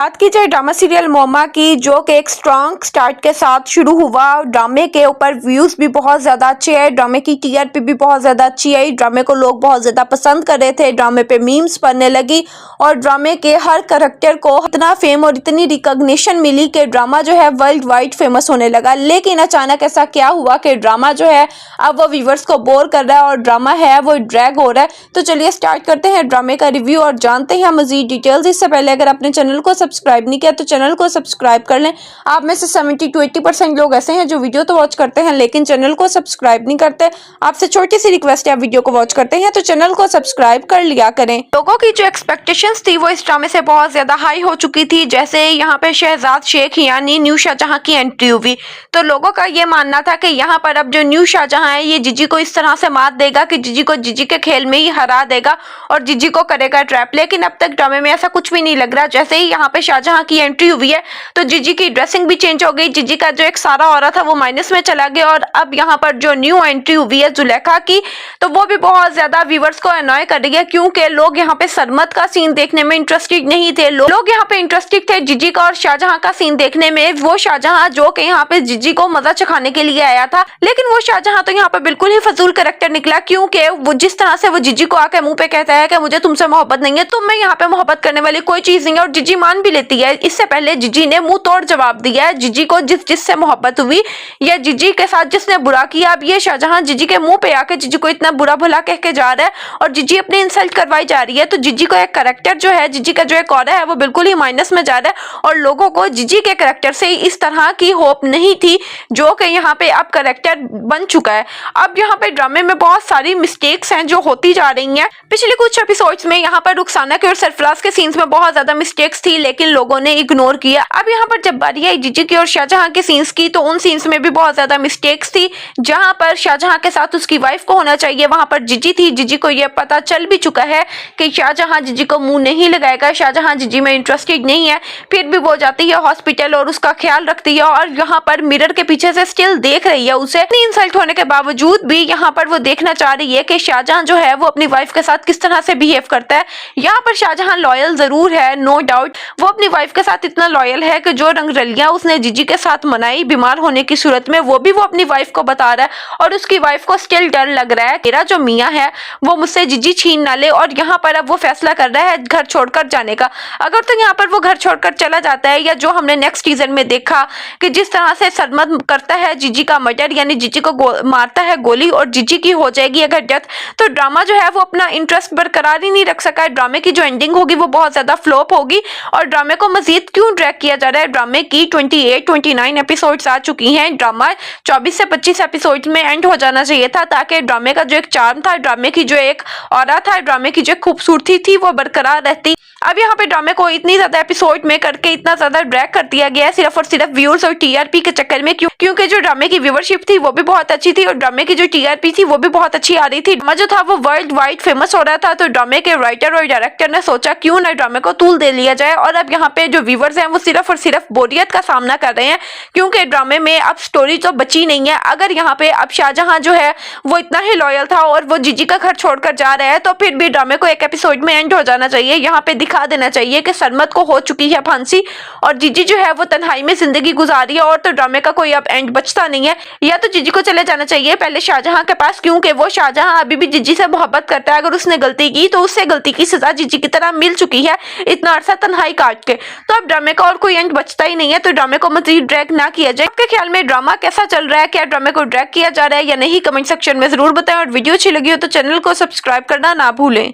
बात की जाए ड्रामा सीरियल मोमा की, जो कि एक स्ट्रॉन्ग स्टार्ट के साथ शुरू हुआ। ड्रामे के ऊपर व्यूज भी बहुत ज़्यादा अच्छे आए, ड्रामे की टीआरपी भी बहुत ज़्यादा अच्छी आई, ड्रामे को लोग बहुत ज़्यादा पसंद कर रहे थे, ड्रामे पे मीम्स बनने लगी और ड्रामे के हर करैक्टर को इतना फेम और इतनी रिकॉग्निशन मिली कि ड्रामा जो है वर्ल्ड वाइड फेमस होने लगा। लेकिन अचानक ऐसा क्या हुआ कि ड्रामा जो है अब वो व्यूवर्स को बोर कर रहा है और ड्रामा है वो ड्रैग हो रहा है। तो चलिए स्टार्ट करते हैं ड्रामे का रिव्यू और जानते हैं मजीद डिटेल्स। इससे पहले अगर अपने चैनल को सब्सक्राइब नहीं किया तो चैनल को सब्सक्राइब कर लें। आप में से 70 to 80% लोग ऐसे हैं जो वीडियो तो वॉच करते हैं लेकिन चैनल को सब्सक्राइब नहीं करते। आपसे छोटी सी रिक्वेस्ट है, आप वीडियो को वॉच करते हैं तो चैनल को सब्सक्राइब कर लिया करें। लोगों की जो एक्सपेक्टेशंस थी वो इस ड्रामे से बहुत ज्यादा हाई हो चुकी थी। जैसे यहाँ पे शहजाद शेख यानी न्यू शाहजहां की एंट्री हुई तो लोगों का ये मानना था कि यहाँ पर अब जो न्यू शाहजहां है ये जीजी को इस तरह से मात देगा कि जीजी को जीजी के खेल में ही हरा देगा और जीजी को करेगा ट्रैप। लेकिन अब तक ड्रामे में ऐसा कुछ भी नहीं लग रहा। जैसे ही यहाँ पे शाहजहां की एंट्री हुई है तो जीजी की ड्रेसिंग भी चेंज हो गई, जीजी का जो एक सारा ऑरा था वो माइनस में चला गया और अब यहाँ पर जो न्यू एंट्री हुई है जुलेखा की तो वो भी बहुत ज्यादा व्यूवर्स को अनॉय कर रही है, क्योंकि लोग यहाँ पे सरमत का सीन देखने में इंटरेस्टेड नहीं थे। लोग यहाँ पे इंटरेस्टेड थे जीजी का और शाहजहां का सीन देखने में। वो शाहजहां जो कि यहाँ पे जीजी को मजा चखाने के लिए आया था, लेकिन वो शाहजहां तो यहाँ पे बिल्कुल ही फजूल कैरेक्टर निकला, क्योंकि वो जिस तरह से वो जीजी को आके मुंह पे कहता है कि मुझे तुमसे मोहब्बत नहीं है, तुम में यहाँ पे मोहब्बत करने वाली कोई चीज नहीं है, और जीजी मान भी लेती है। इससे पहले जीजी ने मुंह तोड़ जवाब दिया है जीजी को जिससे मोहब्बत हुई या जीजी के साथ जिसने बुरा किया। अब ये शाहजहां जीजी के मुंह पे आके जीजी को इतना बुरा भला कह के जा रहा है और जीजी अपनी इंसल्ट करवाई जा रही है। तो जीजी को एक कैरेक्टर जो है, जीजी का जो एक ऑरा है वो बिल्कुल ही माइनस में जा रहा है और लोगों को जीजी के कैरेक्टर से इस तरह की होप नहीं थी जो कि यहाँ पे अब कैरेक्टर बन चुका है। अब यहाँ पे ड्रामे में बहुत सारी मिस्टेक्स हैं जो होती जा रही हैं। पिछले कुछ एपिसोड्स में यहाँ पर रुखसाना के और सरफराज के सीन्स में बहुत ज्यादा मिस्टेक्स थी लेकिन लोगों ने इग्नोर किया। अब यहाँ पर जब बारी आई जीजी की और शाहजहां के सीन्स की तो उन सीन्स में भी बहुत ज्यादा मिस्टेक्स थी। जहां पर शाहजहां के साथ उसकी वाइफ को होना चाहिए वहां पर जीजी थी। जीजी को यह पता चल भी चुका है कि शाहजहां जीजी को मुंह नहीं लगाएगा, शाहजहां जीजी में इंटरेस्टेड नहीं है, फिर भी वो जाती है हॉस्पिटल और उसका ख्याल रखती है और यहाँ पर मिरर के पीछे से स्टिल देख रही है उसे। इतनी इंसल्ट होने के बावजूद भी यहाँ पर वो देखना चाह रही है कि शाहजहां जो है वो अपनी वाइफ के साथ किस तरह से बिहेव करता है। यहाँ पर शाहजहां लॉयल जरूर है, नो डाउट, वो अपनी वाइफ के साथ इतना लॉयल है कि जो रंगरलियां उसने जीजी के साथ मनाई बीमार होने की सूरत में वो भी वो अपनी वाइफ को बता रहा है और उसकी वाइफ को स्टिल डर लग रहा है मेरा जो मियां है वो मुझसे जीजी छीन ना ले। और यहाँ पर अब वो फैसला कर रहा है घर छोड़कर जाने का। अगर तो यहाँ पर वो घर छोड़कर चला जाता है या जो हमने नेक्स्ट सीजन में देखा कि जिस तरह से सरमद करता है जीजी का मर्डर यानी जीजी को मारता है गोली और जीजी की हो जाएगी अगर डेथ, तो ड्रामा जो है वो अपना इंटरेस्ट बरकरार ही नहीं रख सका है। ड्रामे की जो एंडिंग होगी वो बहुत ज्यादा फ्लॉप होगी और ड्रामे को मजीद क्यों ड्रैग किया जा रहा है। ड्रामे की 28-29 एपिसोड्स आ चुकी हैं। ड्रामा 24 से 25 एपिसोड में एंड हो जाना चाहिए था ताकि ड्रामे का जो एक चार्म था, ड्रामे की जो एक ऑरा था, ड्रामे की जो खूबसूरती थी वो बरकरार रहती। अब यहाँ पे ड्रामे को इतनी ज्यादा एपिसोड में करके इतना ज्यादा ड्रैग कर दिया गया है सिर्फ और सिर्फ व्यूअर्स और टीआरपी के चक्कर में, क्योंकि जो ड्रामे की व्यूअरशिप थी वो भी बहुत अच्छी थी और ड्रामे की जो टीआरपी थी वो भी बहुत अच्छी आ रही थी। ड्रामा जो था वो वर्ल्ड वाइड फेमस हो रहा था। तो ड्रामे के राइटर और डायरेक्टर ने सोचा क्यों ना ड्रामे को तूल दे लिया जाए। और अब यहाँ पे जो व्यूअर्स हैं वो सिर्फ और सिर्फ बोरियत का सामना कर रहे हैं, क्योंकि ड्रामे में अब स्टोरी तो बची नहीं है। अगर यहाँ पे अब शाहजहां जो है वो इतना ही लॉयल था और वो जीजी का घर छोड़कर जा रहा है तो फिर भी ड्रामे को एक एपिसोड में एंड हो जाना चाहिए। यहाँ पे दिखा देना चाहिए कि सरमत को हो चुकी है फांसी और जीजी जो है वो तन्हाई में जिंदगी गुजारी है और तो ड्रामे का कोई अब एंड बचता नहीं है। या तो जीजी को चले जाना चाहिए पहले शाहजहां के पास, क्योंकि वो शाहजहां अभी भी जीजी से मोहब्बत करता है। अगर उसने गलती की तो उससे गलती की सजा जीजी की तरह मिल चुकी है इतना अरसा तन्हाई काट के। तो अब ड्रामे का और कोई एंड बचता ही नहीं है, तो ड्रामे को मजीद ड्रैग ना किया जाए। आपके ख्याल में ड्रामा कैसा चल रहा है? क्या ड्रामे को ड्रैग किया जा रहा है या नहीं? कमेंट सेक्शन में जरूर बताएं और वीडियो अच्छी लगी हो तो चैनल को सब्सक्राइब करना ना भूलें।